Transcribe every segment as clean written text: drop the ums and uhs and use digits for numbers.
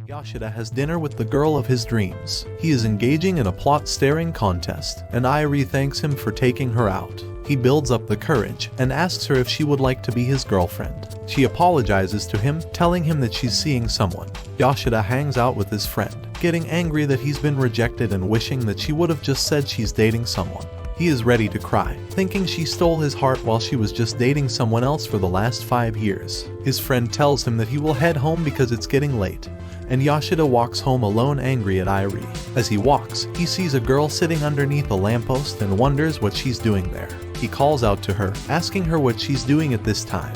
Yoshida has dinner with the girl of his dreams. He is engaging in a plot-staring contest, and Irie thanks him for taking her out. He builds up the courage and asks her if she would like to be his girlfriend. She apologizes to him, telling him that she's seeing someone. Yoshida hangs out with his friend, getting angry that he's been rejected and wishing that she would have just said she's dating someone. He is ready to cry, thinking she stole his heart while she was just dating someone else for the last 5 years. His friend tells him that he will head home because it's getting late, and Yoshida walks home alone, angry at Irie. As he walks, he sees a girl sitting underneath a lamppost and wonders what she's doing there. He calls out to her, asking her what she's doing at this time,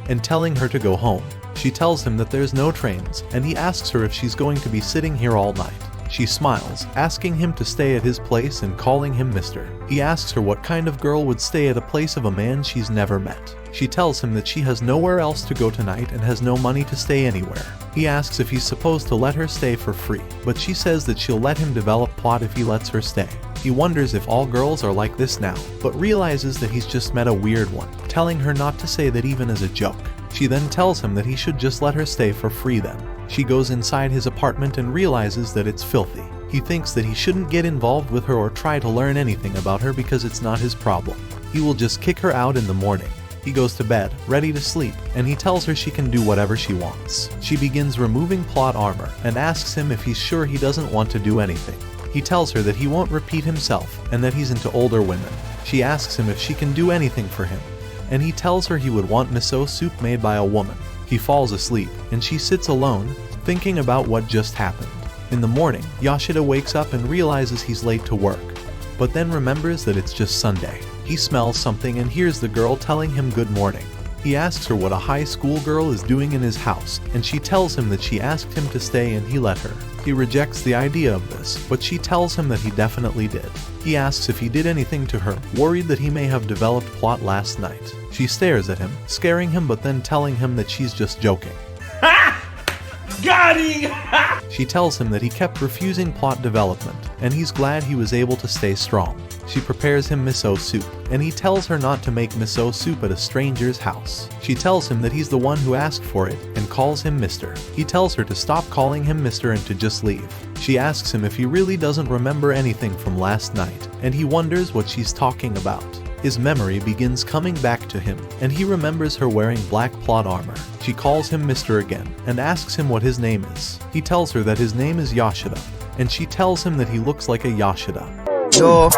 and telling her to go home. She tells him that there's no trains, and he asks her if she's going to be sitting here all night. She smiles, asking him to stay at his place and calling him Mr. He asks her what kind of girl would stay at a place of a man she's never met. She tells him that she has nowhere else to go tonight and has no money to stay anywhere. He asks if he's supposed to let her stay for free, but she says that she'll let him develop plot if he lets her stay. He wonders if all girls are like this now, but realizes that he's just met a weird one, telling her not to say that even as a joke. She then tells him that he should just let her stay for free then. She goes inside his apartment and realizes that it's filthy. He thinks that he shouldn't get involved with her or try to learn anything about her because it's not his problem. He will just kick her out in the morning. He goes to bed, ready to sleep, and he tells her she can do whatever she wants. She begins removing plot armor and asks him if he's sure he doesn't want to do anything. He tells her that he won't repeat himself and that he's into older women. She asks him if she can do anything for him, and he tells her he would want miso soup made by a woman. He falls asleep, and she sits alone, thinking about what just happened. In the morning, Yoshida wakes up and realizes he's late to work, but then remembers that it's just Sunday. He smells something and hears the girl telling him good morning. He asks her what a high school girl is doing in his house, and she tells him that she asked him to stay and he let her. He rejects the idea of this, but she tells him that he definitely did. He asks if he did anything to her, worried that he may have developed plot last night. She stares at him, scaring him but then telling him that she's just joking. Got him! She tells him that he kept refusing plot development, and he's glad he was able to stay strong. She prepares him miso soup, and he tells her not to make miso soup at a stranger's house. She tells him that he's the one who asked for it, and calls him Mr. He tells her to stop calling him Mr. and to just leave. She asks him if he really doesn't remember anything from last night, and he wonders what she's talking about. His memory begins coming back to him, and he remembers her wearing black plot armor. She calls him Mr. again, and asks him what his name is. He tells her that his name is Yoshida, and she tells him that he looks like a Yoshida. Yo,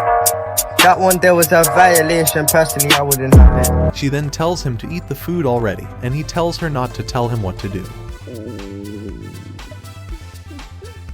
that one there was a violation, personally I wouldn't have it. She then tells him to eat the food already, and he tells her not to tell him what to do.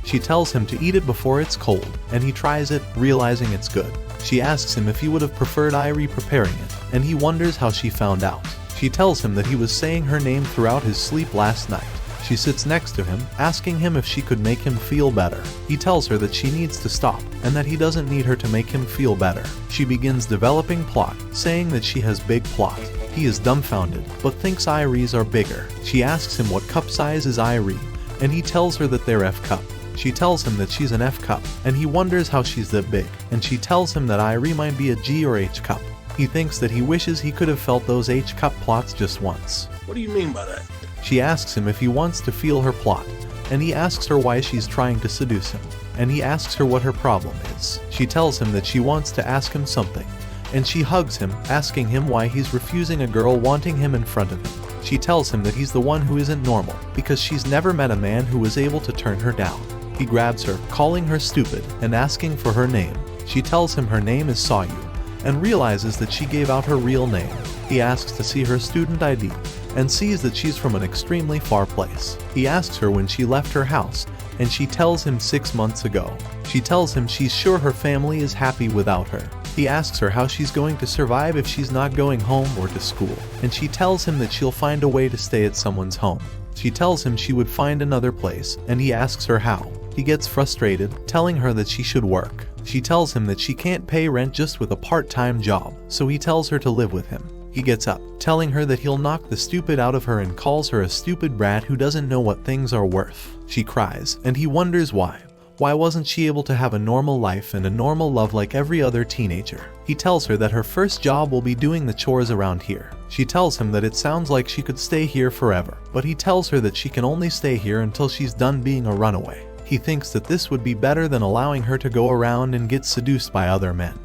She tells him to eat it before it's cold, and he tries it, realizing it's good. She asks him if he would have preferred Irie preparing it, and he wonders how she found out. She tells him that he was saying her name throughout his sleep last night. She sits next to him, asking him if she could make him feel better. He tells her that she needs to stop, and that he doesn't need her to make him feel better. She begins developing plot, saying that she has big plot. He is dumbfounded, but thinks Irie's are bigger. She asks him what cup size is Irie, and he tells her that they're F cup. She tells him that she's an F cup, and he wonders how she's that big, and she tells him that Irie might be a G or H cup. He thinks that he wishes he could have felt those H cup plots just once. What do you mean by that? She asks him if he wants to feel her plot, and he asks her why she's trying to seduce him, and he asks her what her problem is. She tells him that she wants to ask him something, and she hugs him, asking him why he's refusing a girl wanting him in front of him. She tells him that he's the one who isn't normal, because she's never met a man who was able to turn her down. He grabs her, calling her stupid, and asking for her name. She tells him her name is Sayu, and realizes that she gave out her real name. He asks to see her student ID, and sees that she's from an extremely far place. He asks her when she left her house, and she tells him 6 months ago. She tells him she's sure her family is happy without her. He asks her how she's going to survive if she's not going home or to school, and she tells him that she'll find a way to stay at someone's home. She tells him she would find another place, and he asks her how. He gets frustrated, telling her that she should work. She tells him that she can't pay rent just with a part-time job, so he tells her to live with him. He gets up, telling her that he'll knock the stupid out of her and calls her a stupid brat who doesn't know what things are worth. She cries, and he wonders why. Why wasn't she able to have a normal life and a normal love like every other teenager? He tells her that her first job will be doing the chores around here. She tells him that it sounds like she could stay here forever, but he tells her that she can only stay here until she's done being a runaway. He thinks that this would be better than allowing her to go around and get seduced by other men,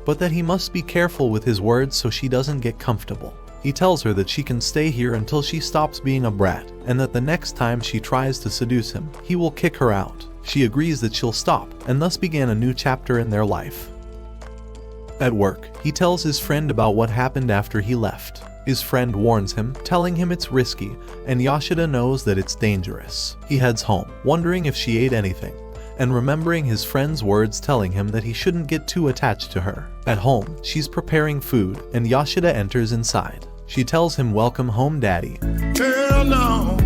but that he must be careful with his words so she doesn't get comfortable. He tells her that she can stay here until she stops being a brat, and that the next time she tries to seduce him, he will kick her out. She agrees that she'll stop, and thus began a new chapter in their life. At work, he tells his friend about what happened after he left. His friend warns him, telling him it's risky, and Yashida knows that it's dangerous. He heads home, wondering if she ate anything, and remembering his friend's words telling him that he shouldn't get too attached to her. At home, she's preparing food, and Yashida enters inside. She tells him, "Welcome home, Daddy." Hell no,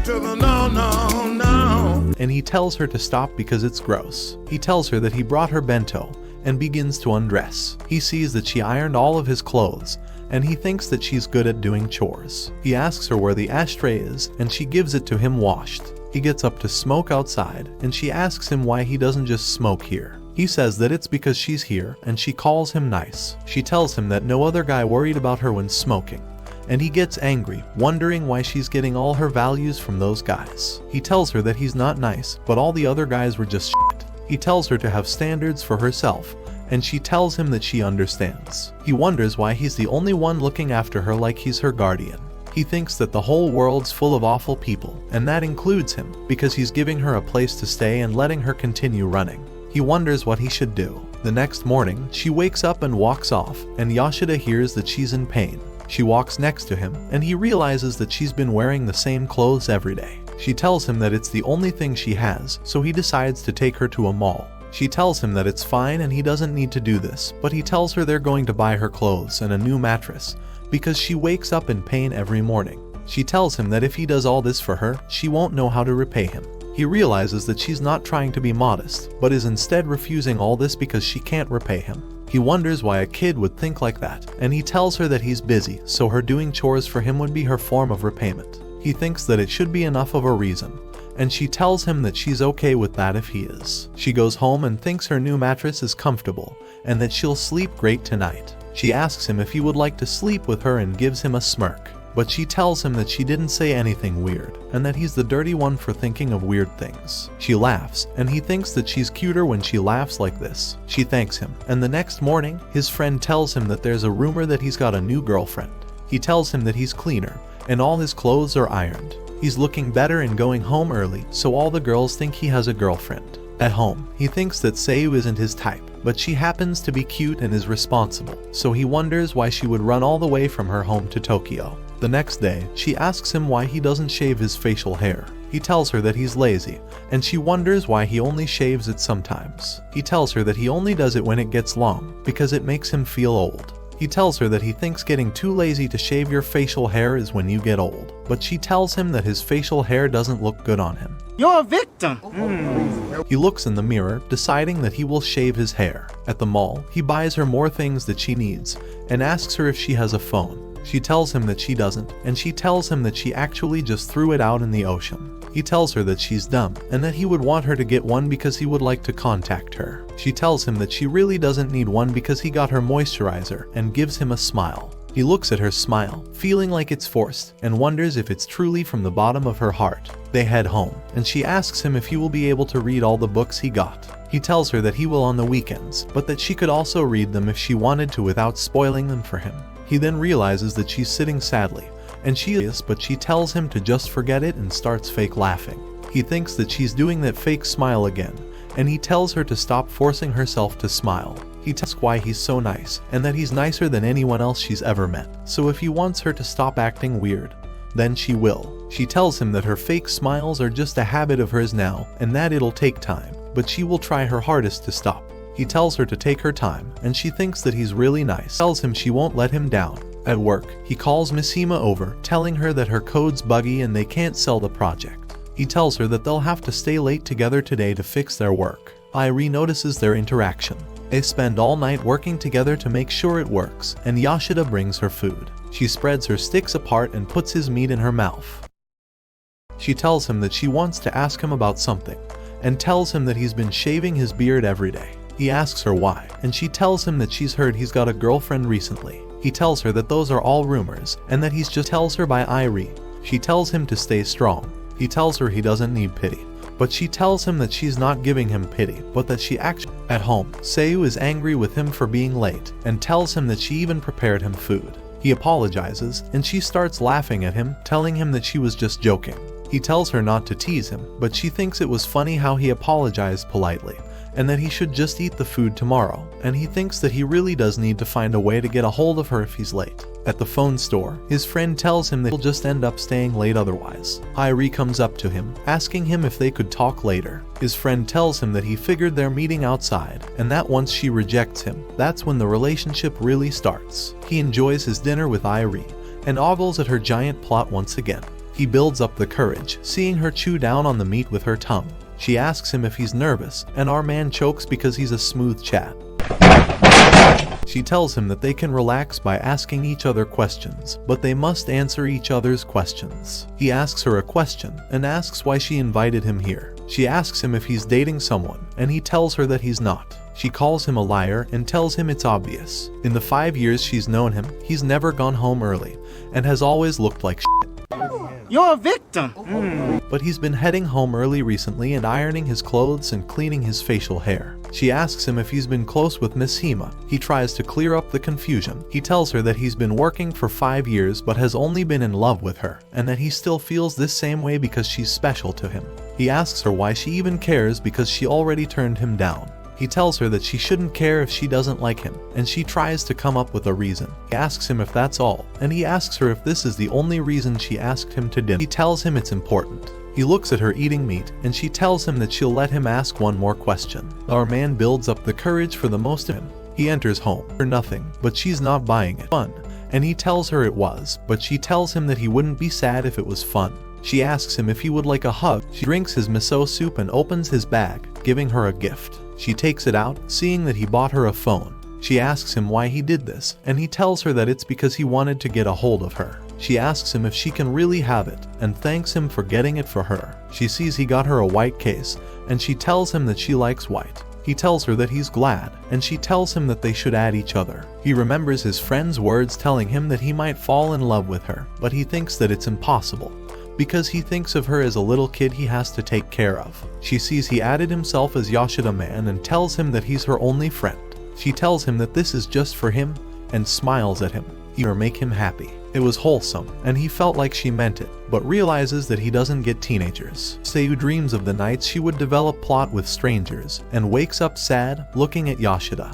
to the no. And he tells her to stop because it's gross. He tells her that he brought her bento, and begins to undress. He sees that she ironed all of his clothes, and he thinks that she's good at doing chores. He asks her where the ashtray is, and she gives it to him washed. He gets up to smoke outside, and she asks him why he doesn't just smoke here. He says that it's because she's here, and she calls him nice. She tells him that no other guy worried about her when smoking, and he gets angry, wondering why she's getting all her values from those guys. He tells her that he's not nice, but all the other guys were just shit. He tells her to have standards for herself, and she tells him that she understands. He wonders why he's the only one looking after her like he's her guardian. He thinks that the whole world's full of awful people, and that includes him, because he's giving her a place to stay and letting her continue running. He wonders what he should do. The next morning, she wakes up and walks off, and Yashida hears that she's in pain. She walks next to him, and he realizes that she's been wearing the same clothes every day. She tells him that it's the only thing she has, so he decides to take her to a mall. She tells him that it's fine and he doesn't need to do this, but he tells her they're going to buy her clothes and a new mattress, because she wakes up in pain every morning. She tells him that if he does all this for her, she won't know how to repay him. He realizes that she's not trying to be modest, but is instead refusing all this because she can't repay him. He wonders why a kid would think like that, and he tells her that he's busy, so her doing chores for him would be her form of repayment. He thinks that it should be enough of a reason, and she tells him that she's okay with that if he is. She goes home and thinks her new mattress is comfortable, and that she'll sleep great tonight. She asks him if he would like to sleep with her and gives him a smirk. But she tells him that she didn't say anything weird, and that he's the dirty one for thinking of weird things. She laughs, and he thinks that she's cuter when she laughs like this. She thanks him, and the next morning, his friend tells him that there's a rumor that he's got a new girlfriend. He tells him that he's cleaner, and all his clothes are ironed. He's looking better and going home early, so all the girls think he has a girlfriend. At home, he thinks that Seiyu isn't his type, but she happens to be cute and is responsible, so he wonders why she would run all the way from her home to Tokyo. The next day, she asks him why he doesn't shave his facial hair. He tells her that he's lazy, and she wonders why he only shaves it sometimes. He tells her that he only does it when it gets long, because it makes him feel old. He tells her that he thinks getting too lazy to shave your facial hair is when you get old, but she tells him that his facial hair doesn't look good on him. You're a victim! He looks in the mirror, deciding that he will shave his hair. At the mall, he buys her more things that she needs, and asks her if she has a phone. She tells him that she doesn't, and she tells him that she actually just threw it out in the ocean. He tells her that she's dumb, and that he would want her to get one because he would like to contact her. She tells him that she really doesn't need one because he got her moisturizer, and gives him a smile. He looks at her smile, feeling like it's forced, and wonders if it's truly from the bottom of her heart. They head home, and she asks him if he will be able to read all the books he got. He tells her that he will on the weekends, but that she could also read them if she wanted to without spoiling them for him. He then realizes that she's sitting sadly, and she is, but she tells him to just forget it and starts fake laughing. He thinks that she's doing that fake smile again, and he tells her to stop forcing herself to smile. He tells her why he's so nice, and that he's nicer than anyone else she's ever met. So if he wants her to stop acting weird, then she will. She tells him that her fake smiles are just a habit of hers now, and that it'll take time, but she will try her hardest to stop. He tells her to take her time, and she thinks that he's really nice. Tells him she won't let him down. At work, he calls Mishima over, telling her that her code's buggy and they can't sell the project. He tells her that they'll have to stay late together today to fix their work. Irie notices their interaction. They spend all night working together to make sure it works, and Yashida brings her food. She spreads her sticks apart and puts his meat in her mouth. She tells him that she wants to ask him about something, and tells him that he's been shaving his beard every day. He asks her why, and she tells him that she's heard he's got a girlfriend recently. He tells her that those are all rumors, and that he's just tells her by Irie. She tells him to stay strong. He tells her he doesn't need pity, but she tells him that she's not giving him pity, but that she actually... At home, Seiyu is angry with him for being late, and tells him that she even prepared him food. He apologizes, and she starts laughing at him, telling him that she was just joking. He tells her not to tease him, but she thinks it was funny how he apologized politely, and that he should just eat the food tomorrow, and he thinks that he really does need to find a way to get a hold of her if he's late. At the phone store, his friend tells him that he'll just end up staying late otherwise. Irie comes up to him, asking him if they could talk later. His friend tells him that he figured their meeting outside, and that once she rejects him, that's when the relationship really starts. He enjoys his dinner with Irie, and ogles at her giant plot once again. He builds up the courage, seeing her chew down on the meat with her tongue. She asks him if he's nervous, and our man chokes because he's a smooth chat. She tells him that they can relax by asking each other questions, but they must answer each other's questions. He asks her a question, and asks why she invited him here. She asks him if he's dating someone, and he tells her that he's not. She calls him a liar and tells him it's obvious. In the 5 years she's known him, he's never gone home early, and has always looked like shit. You're a victim! But he's been heading home early recently and ironing his clothes and cleaning his facial hair. She asks him if he's been close with Miss Hima. He tries to clear up the confusion. He tells her that he's been working for 5 years but has only been in love with her, and that he still feels this same way because she's special to him. He asks her why she even cares because she already turned him down. He tells her that she shouldn't care if she doesn't like him, and she tries to come up with a reason. He asks him if that's all, and he asks her if this is the only reason she asked him to dinner. He tells him it's important. He looks at her eating meat, and she tells him that she'll let him ask one more question. Our man builds up the courage for the most of him. He enters home for nothing, but she's not buying it. Fun. And he tells her it was, but she tells him that he wouldn't be sad if it was fun. She asks him if he would like a hug. She drinks his miso soup and opens his bag, giving her a gift. She takes it out, seeing that he bought her a phone. She asks him why he did this, and he tells her that it's because he wanted to get a hold of her. She asks him if she can really have it, and thanks him for getting it for her. She sees he got her a white case, and she tells him that she likes white. He tells her that he's glad, and she tells him that they should add each other. He remembers his friend's words telling him that he might fall in love with her, but he thinks that it's impossible, because he thinks of her as a little kid he has to take care of. She sees he added himself as Yoshida Man and tells him that he's her only friend. She tells him that this is just for him, and smiles at him. He'll make him happy. It was wholesome, and he felt like she meant it, but realizes that he doesn't get teenagers. Seiyu dreams of the nights she would develop plot with strangers, and wakes up sad, looking at Yoshida.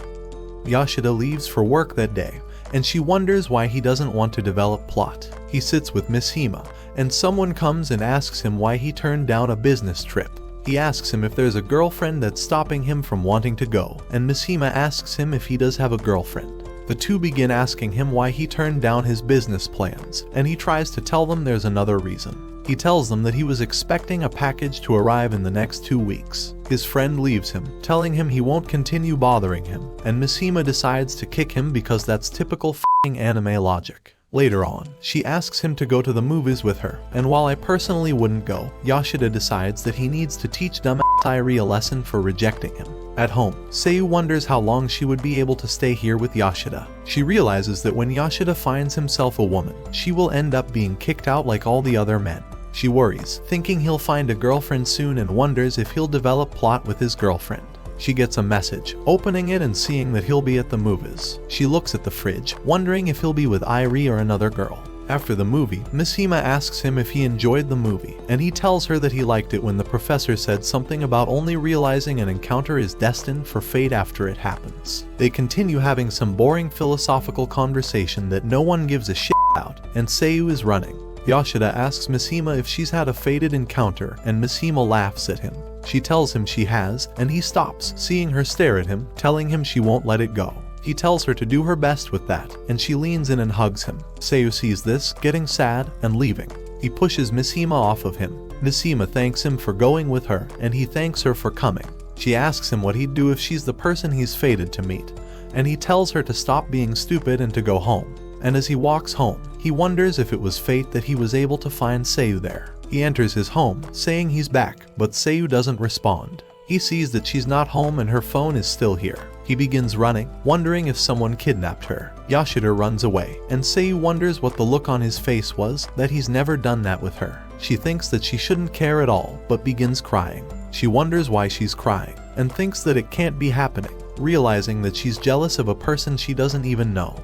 Yoshida leaves for work that day, and she wonders why he doesn't want to develop plot. He sits with Miss Hima, and someone comes and asks him why he turned down a business trip. He asks him if there's a girlfriend that's stopping him from wanting to go, and Miss Hima asks him if he does have a girlfriend. The two begin asking him why he turned down his business plans, and he tries to tell them there's another reason. He tells them that he was expecting a package to arrive in the next 2 weeks. His friend leaves him, telling him he won't continue bothering him, and Miss Hima decides to kick him because that's typical f***ing anime logic. Later on, she asks him to go to the movies with her, and while I personally wouldn't go, Yoshida decides that he needs to teach dumb Irie a lesson for rejecting him. At home, Seiyu wonders how long she would be able to stay here with Yoshida. She realizes that when Yoshida finds himself a woman, she will end up being kicked out like all the other men. She worries, thinking he'll find a girlfriend soon, and wonders if he'll develop plot with his girlfriend. She gets a message, opening it and seeing that he'll be at the movies. She looks at the fridge, wondering if he'll be with Irie or another girl. After the movie, Miss Hima asks him if he enjoyed the movie, and he tells her that he liked it when the professor said something about only realizing an encounter is destined for fate after it happens. They continue having some boring philosophical conversation that no one gives a shit about, and Seiyu is running. Yoshida asks Miss Hima if she's had a fated encounter, and Miss Hima laughs at him. She tells him she has, and he stops, seeing her stare at him, telling him she won't let it go. He tells her to do her best with that, and she leans in and hugs him. Seiyu sees this, getting sad, and leaving. He pushes Miss Hima off of him. Miss Hima thanks him for going with her, and he thanks her for coming. She asks him what he'd do if she's the person he's fated to meet, and he tells her to stop being stupid and to go home. And as he walks home, he wonders if it was fate that he was able to find Seiyu there. He enters his home, saying he's back, but Seiyu doesn't respond. He sees that she's not home and her phone is still here. He begins running, wondering if someone kidnapped her. Yoshida runs away, and Seiyu wonders what the look on his face was, that he's never done that with her. She thinks that she shouldn't care at all, but begins crying. She wonders why she's crying, and thinks that it can't be happening, realizing that she's jealous of a person she doesn't even know.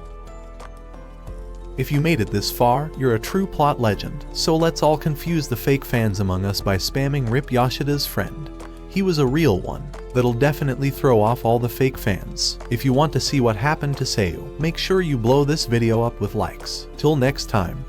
If you made it this far, you're a true plot legend, so let's all confuse the fake fans among us by spamming Rip Yoshida's friend. He was a real one. That'll definitely throw off all the fake fans. If you want to see what happened to Seiyu, make sure you blow this video up with likes. Till next time.